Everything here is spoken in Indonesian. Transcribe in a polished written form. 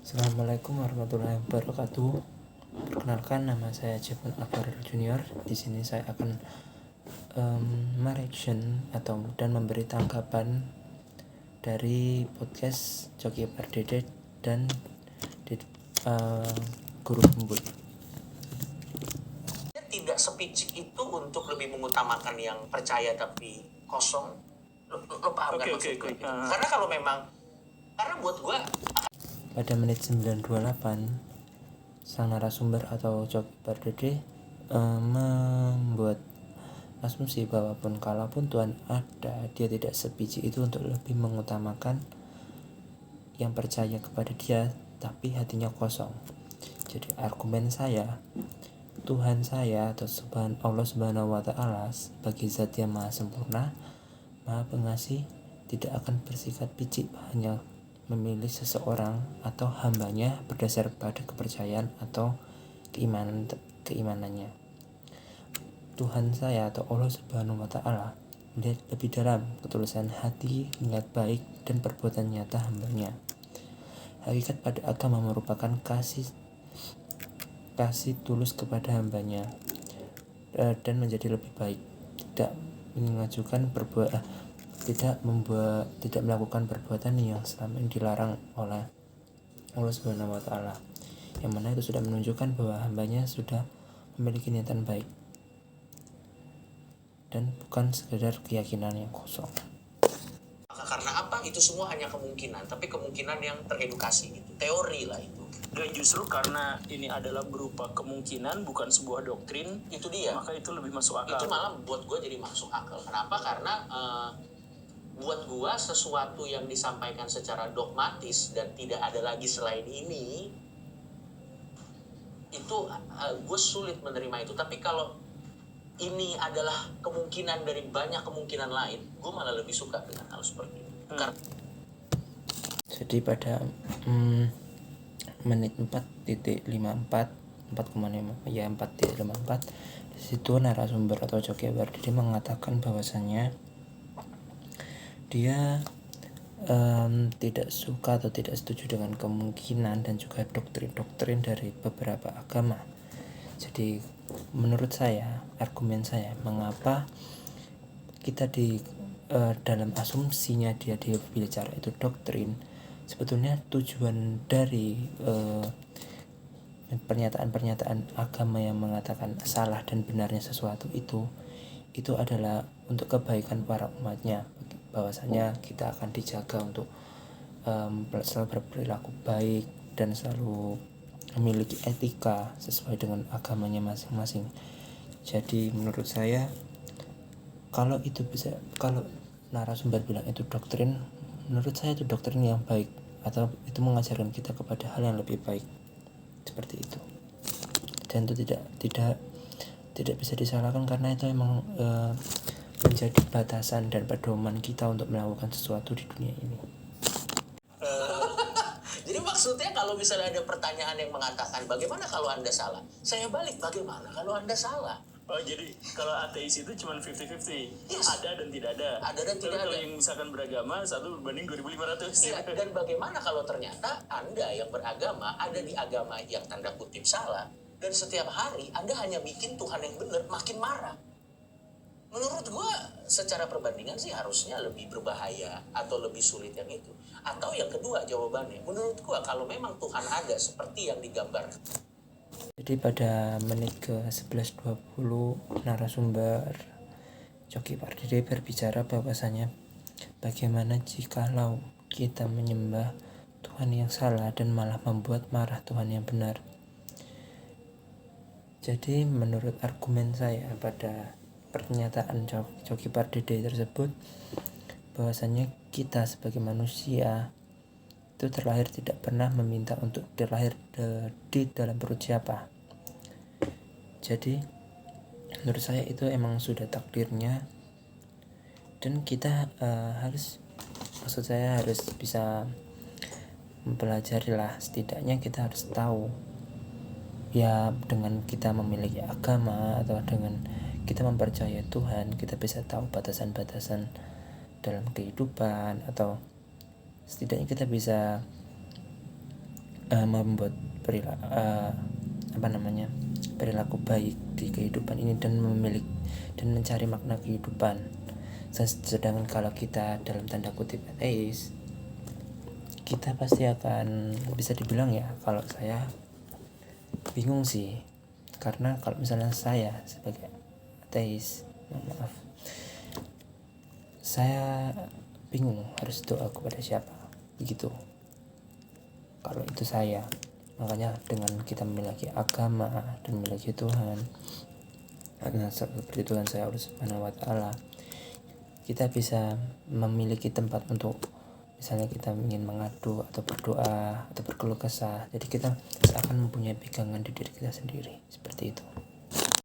Assalamualaikum warahmatullahi wabarakatuh. Perkenalkan, nama saya Jepun Akbar Junior. Di sini saya akan mereaction dan memberi tanggapan dari podcast Coki Pardede dan Guru Kembut. Tidak sepicik itu untuk lebih mengutamakan yang percaya tapi kosong. Lo paham kan maksud gue? Karena kalau memang, karena buat gue pada menit 9:28 sang narasumber atau Coki Pardede membuat asumsi bahwa kalaupun Tuhan ada, dia tidak sepicik itu untuk lebih mengutamakan yang percaya kepada dia tapi hatinya kosong. Jadi argumen saya, Tuhan saya atau Allah Subhanahu wa Ta'ala sebagai zat yang maha sempurna, maha pengasih, tidak akan bersikap picik hanya memilih seseorang atau hambanya berdasar pada kepercayaan atau keimanannya. Tuhan saya atau Allah Subhanahu wa Ta'ala melihat lebih dalam ketulusan hati, niat baik, dan perbuatan nyata hambanya. Hakikat pada agama merupakan kasih tulus kepada hambanya dan menjadi lebih baik, tidak melakukan perbuatan yang selama ini dilarang oleh Allah Subhanahu wa Ta'ala, yang mana itu sudah menunjukkan bahwa hambanya sudah memiliki niatan baik dan bukan sekedar keyakinan yang kosong. karena apa? Itu semua hanya kemungkinan, tapi kemungkinan yang teredukasi gitu, teori lah itu. Dan justru karena ini adalah berupa kemungkinan, bukan sebuah doktrin, itu dia. Maka itu lebih masuk akal. Itu malah buat gue jadi masuk akal. Kenapa? Karena buat gue sesuatu yang disampaikan secara dogmatis dan tidak ada lagi selain ini, itu gue sulit menerima itu. Tapi kalau ini adalah kemungkinan dari banyak kemungkinan lain, gue malah lebih suka dengan hal seperti itu. Jadi pada menit 4.54 di situ narasumber atau Coki Pardede mengatakan bahwasannya dia tidak suka atau tidak setuju dengan kemungkinan dan juga doktrin dari beberapa agama. Jadi menurut saya, argumen saya, mengapa kita dalam asumsinya dia bicara itu doktrin, sebetulnya tujuan dari pernyataan agama yang mengatakan salah dan benarnya sesuatu itu adalah untuk kebaikan para umatnya, bahwasanya kita akan dijaga untuk selalu berperilaku baik dan selalu memiliki etika sesuai dengan agamanya masing-masing. Jadi menurut saya, kalau narasumber bilang itu doktrin, menurut saya itu doktrin yang baik, atau itu mengajarkan kita kepada hal yang lebih baik, seperti itu. Dan itu tidak bisa disalahkan karena itu memang menjadi batasan dan pedoman kita untuk melakukan sesuatu di dunia ini. Jadi maksudnya kalau misalnya ada pertanyaan yang mengatakan bagaimana kalau Anda salah, saya balik, bagaimana kalau Anda salah? Oh, jadi kalau ateis itu cuma 50-50. Yes. Ada dan tidak ada. Ada dan tidak ada. Kalau yang misalkan beragama 1 berbanding 2.500. Ya, dan bagaimana kalau ternyata Anda yang beragama ada di agama yang tanda kutip salah, dan setiap hari Anda hanya bikin Tuhan yang benar makin marah? Menurut gue secara perbandingan sih harusnya lebih berbahaya atau lebih sulit yang itu. Atau yang kedua jawabannya, menurut gue kalau memang Tuhan ada seperti yang digambar. Jadi pada menit ke 11:20 narasumber Coki Pardede berbicara bahwasanya bagaimana jikalau kita menyembah Tuhan yang salah dan malah membuat marah Tuhan yang benar. Jadi menurut argumen saya pada pernyataan Coki Pardede tersebut, bahwasanya kita sebagai manusia itu terlahir tidak pernah meminta untuk terlahir di dalam perut siapa. Jadi menurut saya itu emang sudah takdirnya, dan kita harus bisa mempelajari lah, setidaknya kita harus tahu ya, dengan kita memiliki agama atau dengan kita mempercayai Tuhan, kita bisa tahu batasan-batasan dalam kehidupan, atau setidaknya kita bisa membuat perilaku baik di kehidupan ini dan mencari makna kehidupan. Sedangkan kalau kita dalam tanda kutip ateis, kita pasti akan bisa dibilang ya, kalau saya bingung sih, karena kalau misalnya saya sebagai ateis, maaf, saya bingung harus doa kepada siapa, begitu kalau itu saya. Makanya dengan kita memiliki agama dan memiliki Tuhan, karena seperti Tuhan saya Allah Subhanahu wa Ta'ala, kita bisa memiliki tempat untuk misalnya kita ingin mengadu atau berdoa atau berkeluh kesah. Jadi kita akan mempunyai pegangan di diri kita sendiri, seperti itu.